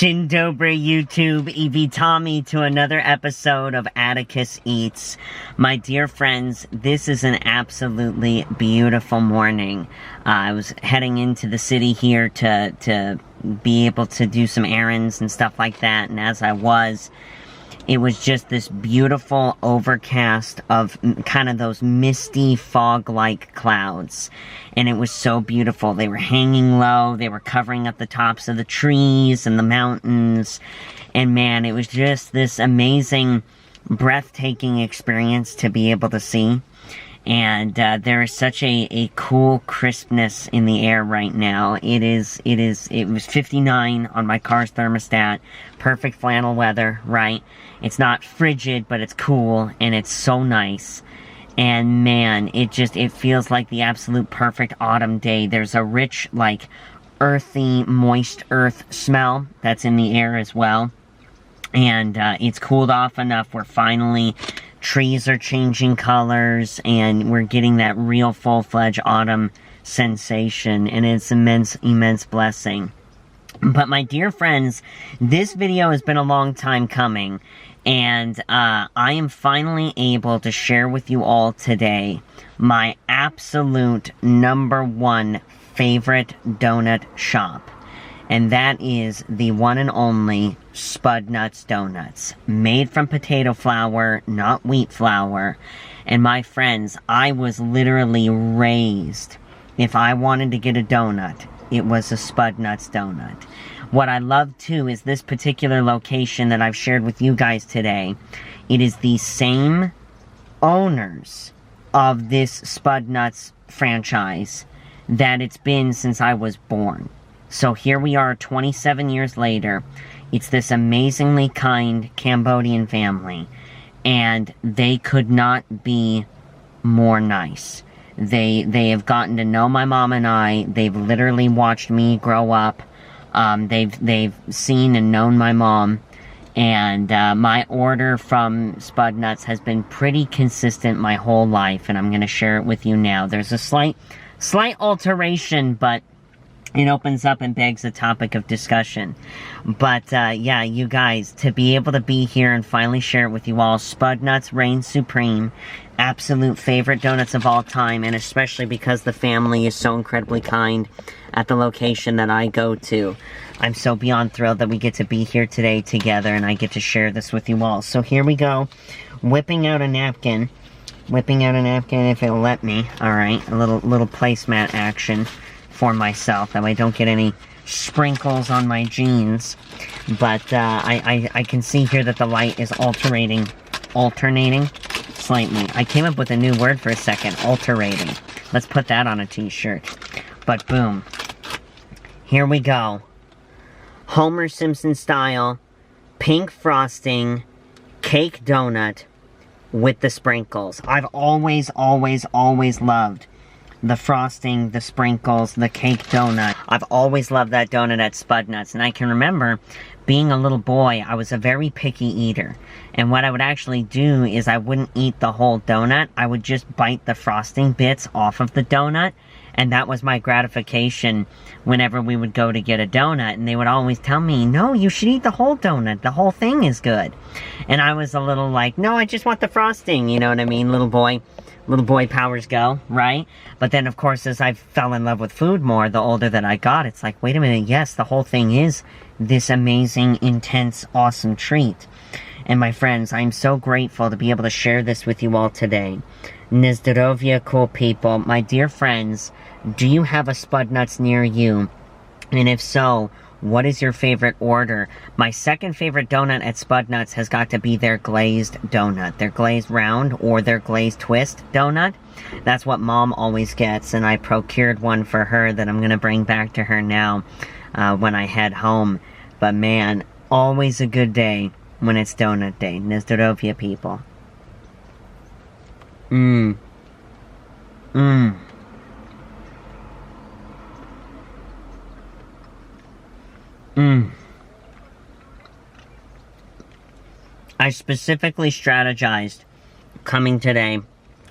Dzień dobry, YouTube. I witamy to another episode of Atticus Eats. My dear friends, this is an absolutely beautiful morning. I was heading into the city here to be able to do some errands and stuff like that, and as I was, it was just this beautiful overcast of kind of those misty fog-like clouds. And it was so beautiful. They were hanging low. They were covering up the tops of the trees and the mountains. And man, it was just this amazing, breathtaking experience to be able to see. And there is such a cool crispness in the air right now. It was 59 on my car's thermostat. Perfect flannel weather, right? It's not frigid, but it's cool, and it's so nice. And man, it feels like the absolute perfect autumn day. There's a rich, like, earthy, moist earth smell that's in the air as well. And it's cooled off enough where finally trees are changing colors, and we're getting that real full-fledged autumn sensation, and it's immense blessing. But my dear friends, this video has been a long time coming, and I am finally able to share with you all today my absolute #1 favorite donut shop. And that is the one and only Spudnuts donuts. Made from potato flour, not wheat flour. And my friends, I was literally raised, if I wanted to get a donut, it was a Spudnuts donut. What I love too is this particular location that I've shared with you guys today. It is the same owners of this Spudnuts franchise that it's been since I was born. So here we are 27 years later. It's this amazingly kind Cambodian family, and they could not be more nice. They have gotten to know my mom and I. They've literally watched me grow up. They've seen and known my mom, and my order from Spudnuts has been pretty consistent my whole life, and I'm going to share it with you now. There's a slight alteration, but it opens up and begs a topic of discussion. But, yeah, you guys, to be able to be here and finally share it with you all, Spudnuts reigns supreme. Absolute favorite donuts of all time, and especially because the family is so incredibly kind at the location that I go to. I'm so beyond thrilled that we get to be here today together, and I get to share this with you all. So here we go, whipping out a napkin if it'll let me. Alright, a little placemat action for myself, that way I don't get any sprinkles on my jeans. But I can see here that the light is alternating slightly. I came up with a new word for a second, alterating. Let's put that on a t-shirt. But boom, here we go. Homer Simpson style, pink frosting, cake donut with the sprinkles. I've always loved the frosting, the sprinkles, the cake donut. I've always loved that donut at Spudnuts, and I can remember being a little boy, I was a very picky eater. And what I would actually do is I wouldn't eat the whole donut. I would just bite the frosting bits off of the donut, and that was my gratification whenever we would go to get a donut. And they would always tell me, no, you should eat the whole donut. The whole thing is good. And I was a little like, no, I just want the frosting. You know what I mean? Little boy powers go, right? But then, of course, as I fell in love with food more, the older that I got, it's like, wait a minute, yes, the whole thing is this amazing, intense, awesome treat. And my friends, I'm so grateful to be able to share this with you all today. Nezdrovia, cool people. My dear friends, do you have a Spudnuts near you? And if so, what is your favorite order? My second favorite donut at Spudnuts has got to be their glazed donut. Their glazed round or their glazed twist donut. That's what Mom always gets, and I procured one for her that I'm going to bring back to her now when I head home. But man, always a good day when it's donut day. Nezdorovia, people. I specifically strategized coming today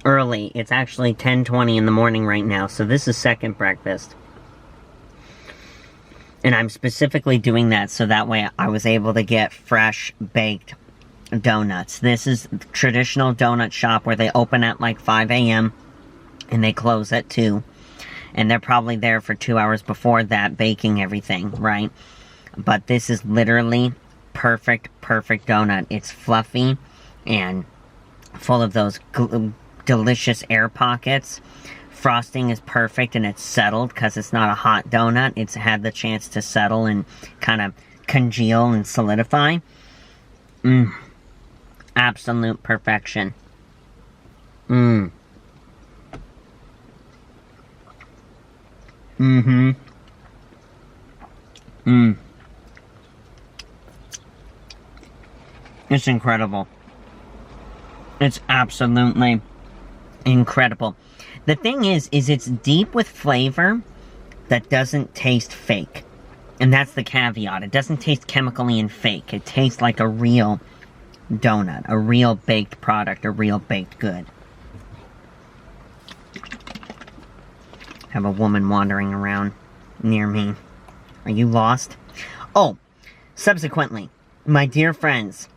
early. It's actually 10:20 in the morning right now, so this is second breakfast. And I'm specifically doing that so that way I was able to get fresh baked donuts. This is the traditional donut shop where they open at like 5 a.m. and they close at 2. And they're probably there for 2 hours before that baking everything, right? But this is literally perfect donut. It's fluffy and full of those delicious air pockets. Frosting is perfect and it's settled because it's not a hot donut. It's had the chance to settle and kind of congeal and solidify. Absolute perfection. It's incredible. It's absolutely incredible. The thing is it's deep with flavor that doesn't taste fake. And that's the caveat. It doesn't taste chemically and fake. It tastes like a real donut, a real baked product, a real baked good. Have a woman wandering around near me. Are you lost? Oh, subsequently, my dear friends,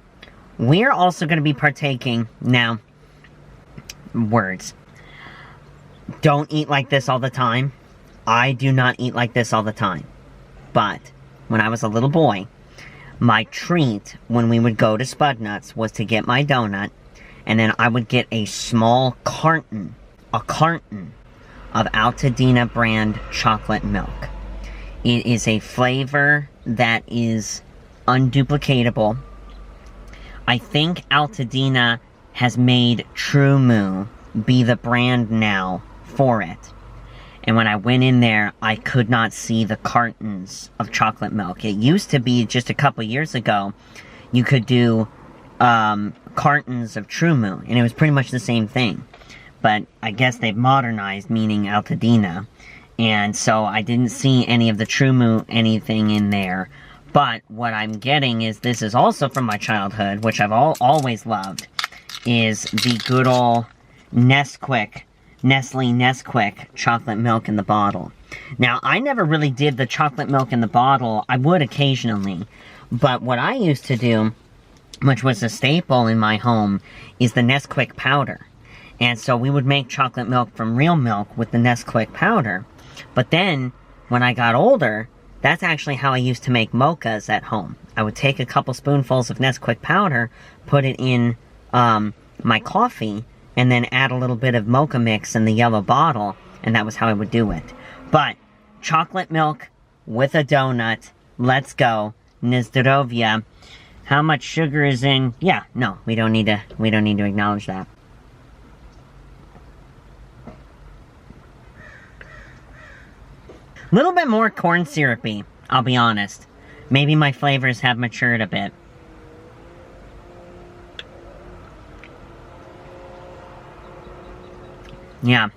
we're also going to be partaking now. Words. Don't eat like this all the time. I do not eat like this all the time. But when I was a little boy, my treat when we would go to Spudnuts was to get my donut, and then I would get a small carton, of Altadena brand chocolate milk. It is a flavor that is unduplicatable. I think Altadena has made True Moo be the brand now for it. And when I went in there, I could not see the cartons of chocolate milk. It used to be, just a couple years ago, you could do cartons of True Moo, and it was pretty much the same thing. But I guess they've modernized, meaning Altadena, and so I didn't see any of the True Moo anything in there. But what I'm getting is, this is also from my childhood, which I've always loved, is the good old Nesquik, Nestle Nesquik chocolate milk in the bottle. Now, I never really did the chocolate milk in the bottle. I would occasionally. But what I used to do, which was a staple in my home, is the Nesquik powder. And so we would make chocolate milk from real milk with the Nesquik powder. But then, when I got older, that's actually how I used to make mochas at home. I would take a couple spoonfuls of Nesquik powder, put it in my coffee, and then add a little bit of mocha mix in the yellow bottle, and that was how I would do it. But chocolate milk with a donut, let's go. Nizdarovia. How much sugar is in? Yeah, no, we don't need to acknowledge that. A little bit more corn syrupy, I'll be honest. Maybe my flavors have matured a bit. Yeah,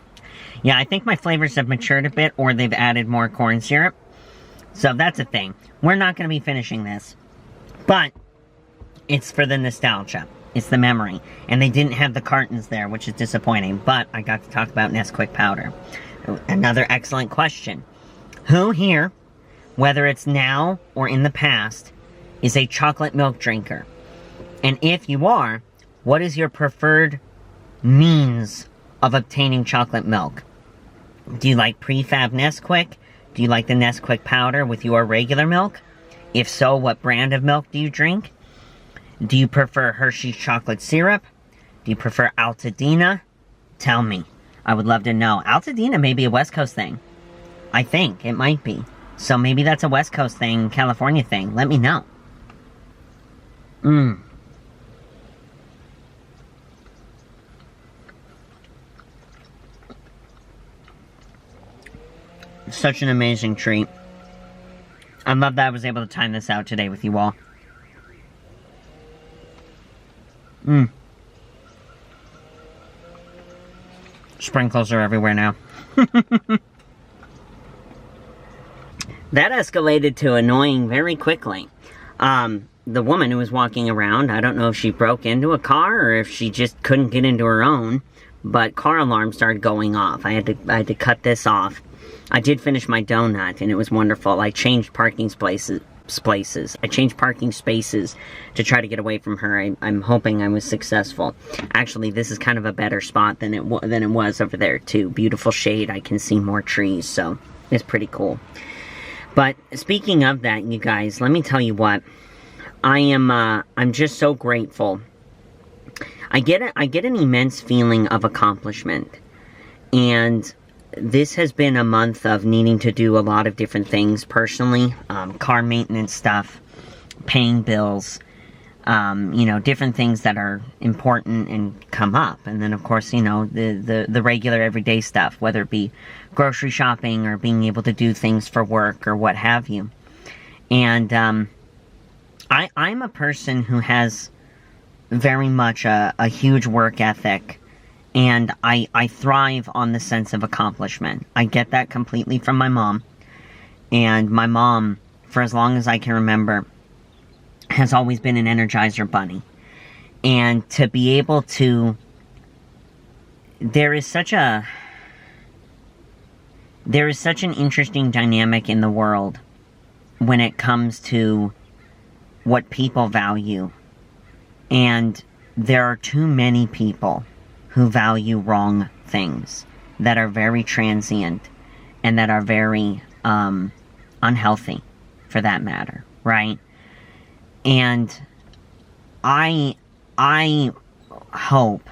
I think my flavors have matured a bit, or they've added more corn syrup. So that's a thing. We're not going to be finishing this. But it's for the nostalgia. It's the memory. And they didn't have the cartons there, which is disappointing. But I got to talk about Nesquik powder. Another excellent question. Who here, whether it's now or in the past, is a chocolate milk drinker? And if you are, what is your preferred means of obtaining chocolate milk? Do you like prefab Nesquik? Do you like the Nesquik powder with your regular milk? If so, what brand of milk do you drink? Do you prefer Hershey's chocolate syrup? Do you prefer Altadena? Tell me. I would love to know. Altadena may be a West Coast thing. I think it might be. So maybe that's a West Coast thing, California thing. Let me know. Such an amazing treat. I love that I was able to time this out today with you all. Sprinkles are everywhere now. That escalated to annoying very quickly. The woman who was walking around, I don't know if she broke into a car or if she just couldn't get into her own, but car alarm started going off. I had to cut this off. I did finish my donut, and it was wonderful. I changed parking spaces. I changed parking spaces to try to get away from her. I'm hoping I was successful. Actually, this is kind of a better spot than it was over there, too. Beautiful shade. I can see more trees, so it's pretty cool. But speaking of that, you guys, let me tell you what. I'm just so grateful. I get an immense feeling of accomplishment. And this has been a month of needing to do a lot of different things personally. Car maintenance stuff, paying bills, different things that are important and come up. And then, of course, the regular everyday stuff, whether it be grocery shopping or being able to do things for work or what have you. And I'm a person who has very much a huge work ethic. And I thrive on the sense of accomplishment. I get that completely from my mom. And my mom, for as long as I can remember, has always been an Energizer bunny. And to be able to... There is such an interesting dynamic in the world when it comes to what people value. And there are too many people who value wrong things, that are very transient, and that are very unhealthy, for that matter, right? And I hope,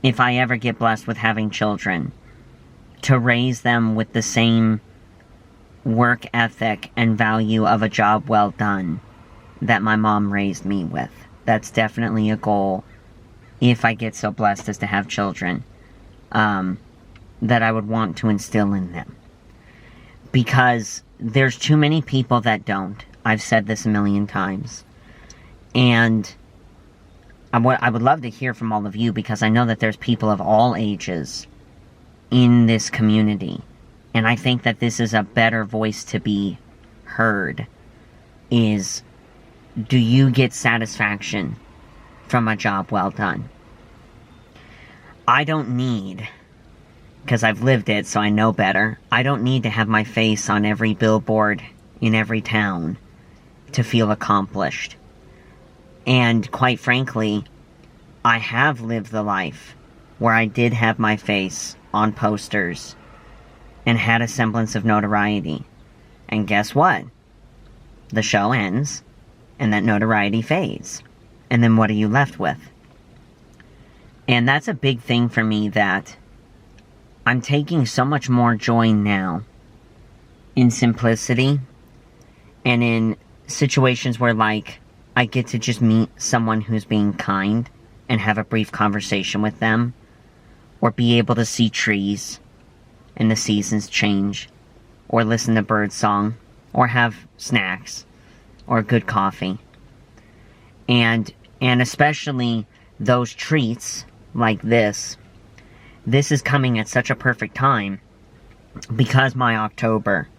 if I ever get blessed with having children, to raise them with the same work ethic and value of a job well done that my mom raised me with. That's definitely a goal, if I get so blessed as to have children, that I would want to instill in them. Because there's too many people that don't. I've said this a million times. And I would love to hear from all of you, because I know that there's people of all ages in this community. And I think that this is a better voice to be heard, is, do you get satisfaction from a job well done? I don't need, because I've lived it, so I know better, I don't need to have my face on every billboard in every town to feel accomplished. And quite frankly, I have lived the life where I did have my face on posters and had a semblance of notoriety. And guess what? The show ends, and that notoriety fades. And then what are you left with? And that's a big thing for me, that I'm taking so much more joy now in simplicity and in situations where, like, I get to just meet someone who's being kind and have a brief conversation with them, or be able to see trees and the seasons change, or listen to birdsong, or have snacks or good coffee. And especially those treats like this is coming at such a perfect time, because my October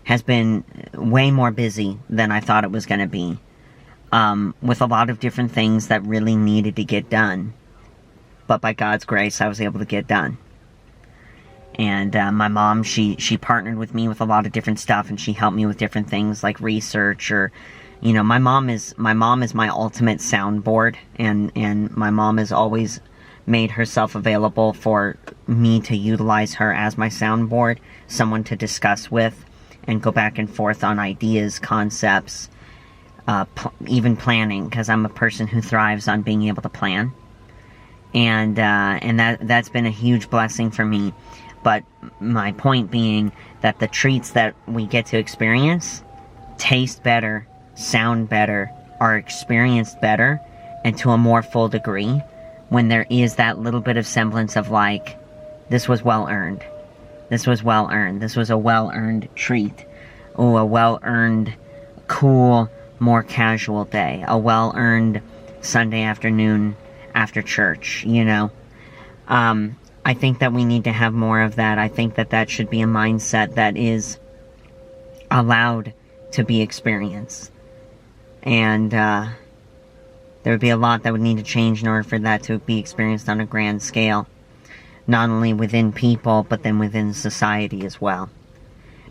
has been way more busy than I thought it was going to be, with a lot of different things that really needed to get done. But by God's grace, I was able to get done. And my mom, she partnered with me with a lot of different stuff, and she helped me with different things like research, or, my mom is my ultimate soundboard, and my mom has always made herself available for me to utilize her as my soundboard, someone to discuss with and go back and forth on ideas, concepts, even planning, because I'm a person who thrives on being able to plan. And that's been a huge blessing for me. But my point being that the treats that we get to experience taste better, sound better, are experienced better, and to a more full degree, when there is that little bit of semblance of, like, this was well earned. This was well earned. This was a well earned treat. Oh, a well earned, cool, more casual day. A well earned Sunday afternoon after church, I think that we need to have more of that. I think that that should be a mindset that is allowed to be experienced. And there would be a lot that would need to change in order for that to be experienced on a grand scale. Not only within people, but then within society as well.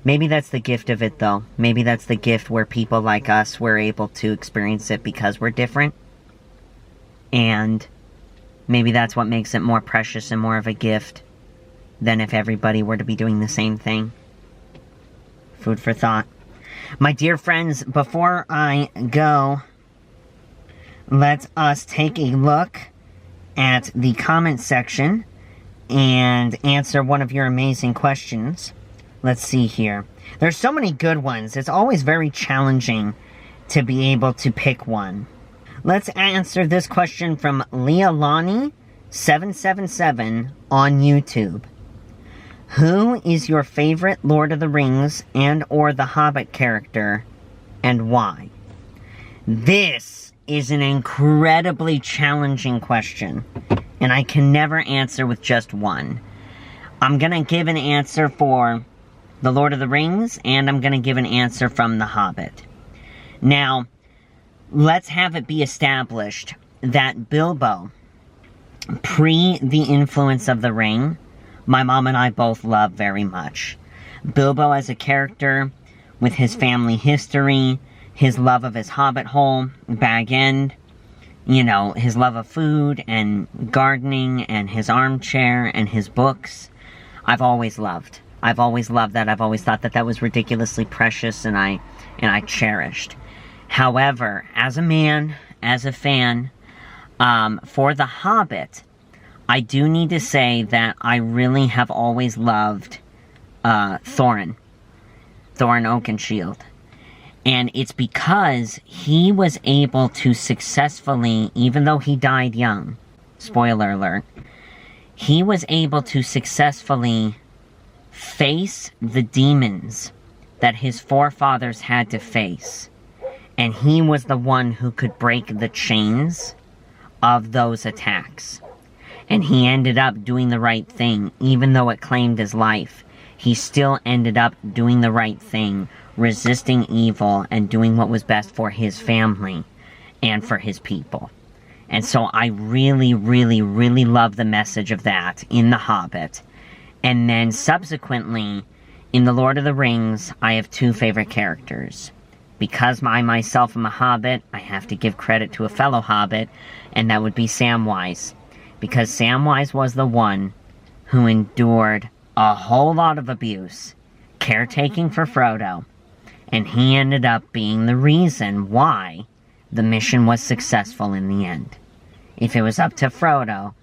Maybe that's the gift of it, though. Maybe that's the gift where people like us were able to experience it because we're different. And maybe that's what makes it more precious and more of a gift than if everybody were to be doing the same thing. Food for thought. My dear friends, before I go, let us take a look at the comment section and answer one of your amazing questions. Let's see here. There's so many good ones. It's always very challenging to be able to pick one. Let's answer this question from Leolani777 on YouTube. Who is your favorite Lord of the Rings and or The Hobbit character, and why? This is an incredibly challenging question, and I can never answer with just one. I'm going to give an answer for The Lord of the Rings, and I'm going to give an answer from The Hobbit. Now, let's have it be established that Bilbo, pre the influence of the ring, my mom and I both love very much. Bilbo as a character, with his family history, his love of his hobbit hole, Bag End, you know, his love of food and gardening and his armchair and his books, I've always loved. I've always loved that. I've always thought that that was ridiculously precious, and I cherished. However, as a man, as a fan, for The Hobbit, I do need to say that I really have always loved Thorin Oakenshield. And it's because he was able to successfully, even though he died young, spoiler alert, he was able to successfully face the demons that his forefathers had to face. And he was the one who could break the chains of those attacks. And he ended up doing the right thing, even though it claimed his life. He still ended up doing the right thing, resisting evil, and doing what was best for his family and for his people. And so I really, really, really love the message of that in The Hobbit. And then subsequently, in The Lord of the Rings, I have two favorite characters. Because I myself am a Hobbit, I have to give credit to a fellow Hobbit, and that would be Samwise. Because Samwise was the one who endured a whole lot of abuse, caretaking for Frodo, and he ended up being the reason why the mission was successful in the end. If it was up to Frodo,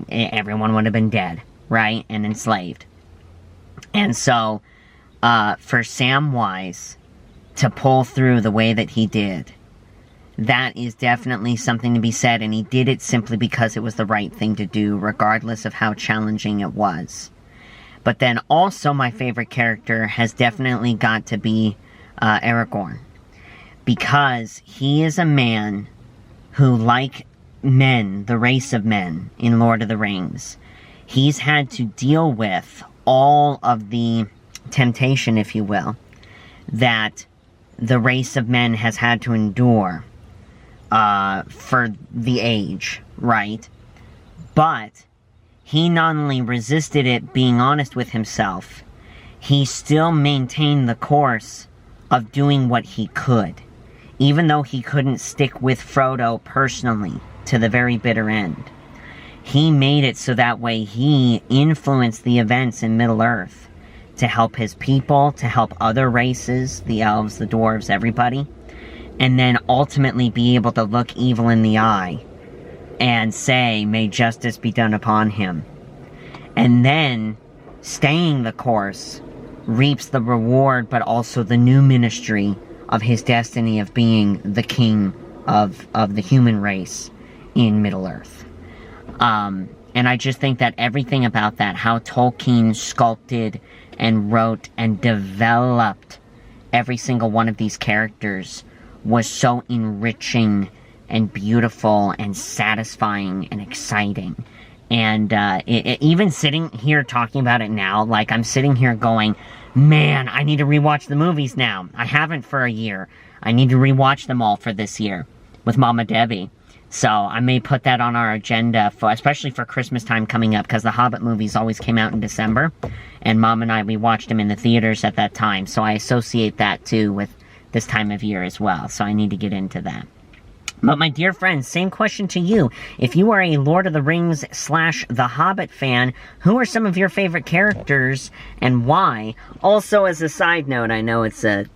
everyone would have been dead, right? And enslaved. And so, for Samwise to pull through the way that he did, that is definitely something to be said, and he did it simply because it was the right thing to do, regardless of how challenging it was. But then also my favorite character has definitely got to be Aragorn. Because he is a man who, like men, the race of men in Lord of the Rings, he's had to deal with all of the temptation, if you will, that the race of men has had to endure for the age, right? But he not only resisted it, being honest with himself, he still maintained the course of doing what he could, even though he couldn't stick with Frodo personally to the very bitter end. He made it so that way he influenced the events in Middle-earth to help his people, to help other races, the elves, the dwarves, everybody, and then ultimately be able to look evil in the eye and say, may justice be done upon him. And then, staying the course, reaps the reward, but also the new ministry of his destiny of being the king of the human race in Middle-earth. And I just think that everything about that, how Tolkien sculpted and wrote and developed every single one of these characters, was so enriching and beautiful and satisfying and exciting. And even sitting here talking about it now, like I'm sitting here going, man, I need to rewatch the movies now. I haven't for a year. I need to rewatch them all for this year with Mama Debbie. So I may put that on our agenda, especially for Christmas time coming up, because the Hobbit movies always came out in December. And Mom and I, we watched them in the theaters at that time. So I associate that, too, with this time of year as well. So I need to get into that. But my dear friends, same question to you. If you are a Lord of the Rings / The Hobbit fan, who are some of your favorite characters and why? Also, as a side note, I know it's a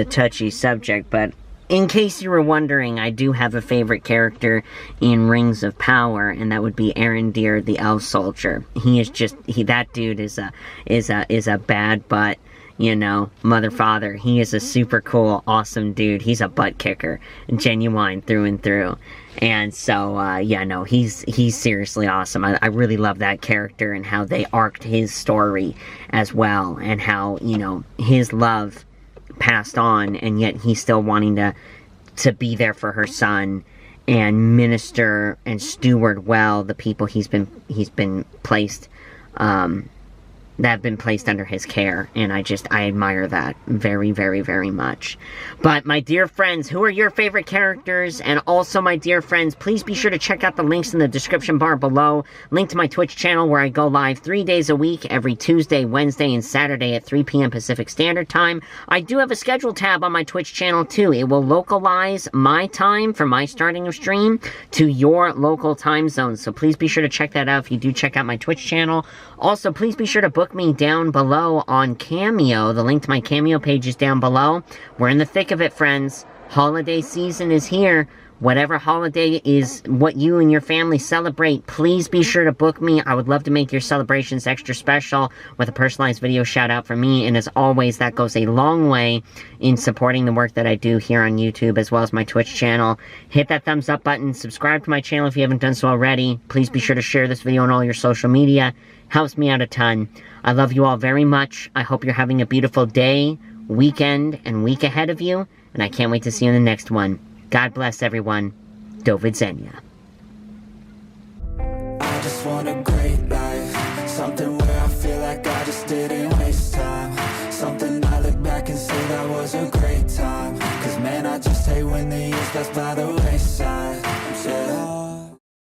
touchy subject, but in case you were wondering, I do have a favorite character in Rings of Power, and that would be Arondir, the elf soldier. He is just, that dude is a bad butt, you know, mother father. He is a super cool, awesome dude. He's a butt kicker, genuine through and through. And so, yeah, no, he's seriously awesome. I really love that character and how they arced his story as well, and how, you know, his love passed on, and yet he's still wanting to be there for her son and minister and steward well the people he's been placed that have been placed under his care, and I admire that very, very, very much. But my dear friends, who are your favorite characters? And also, my dear friends, please be sure to check out the links in the description bar below. Link to my Twitch channel where I go live 3 days a week, every Tuesday, Wednesday, and Saturday at 3 p.m. Pacific Standard Time. I do have a schedule tab on my Twitch channel too. It will localize my time for my starting of stream to your local time zone. So please be sure to check that out if you do check out my Twitch channel. Also, please be sure to book me down below on Cameo. The link to my Cameo page is down below. We're in the thick of it, friends. Holiday season is here. Whatever holiday is what you and your family celebrate, please be sure to book me. I would love to make your celebrations extra special with a personalized video shout out from me. And as always, that goes a long way in supporting the work that I do here on YouTube as well as my Twitch channel. Hit that thumbs up button. Subscribe to my channel if you haven't done so already. Please be sure to share this video on all your social media. Helps me out a ton. I love you all very much. I hope you're having a beautiful day, weekend, and week ahead of you. And I can't wait to see you in the next one. God bless everyone. Do widzenia. I just want a great life. Something where I feel like I just didn't waste time. Something I look back and say that was a great time. Cause man, I just hate when the years pass by the wayside.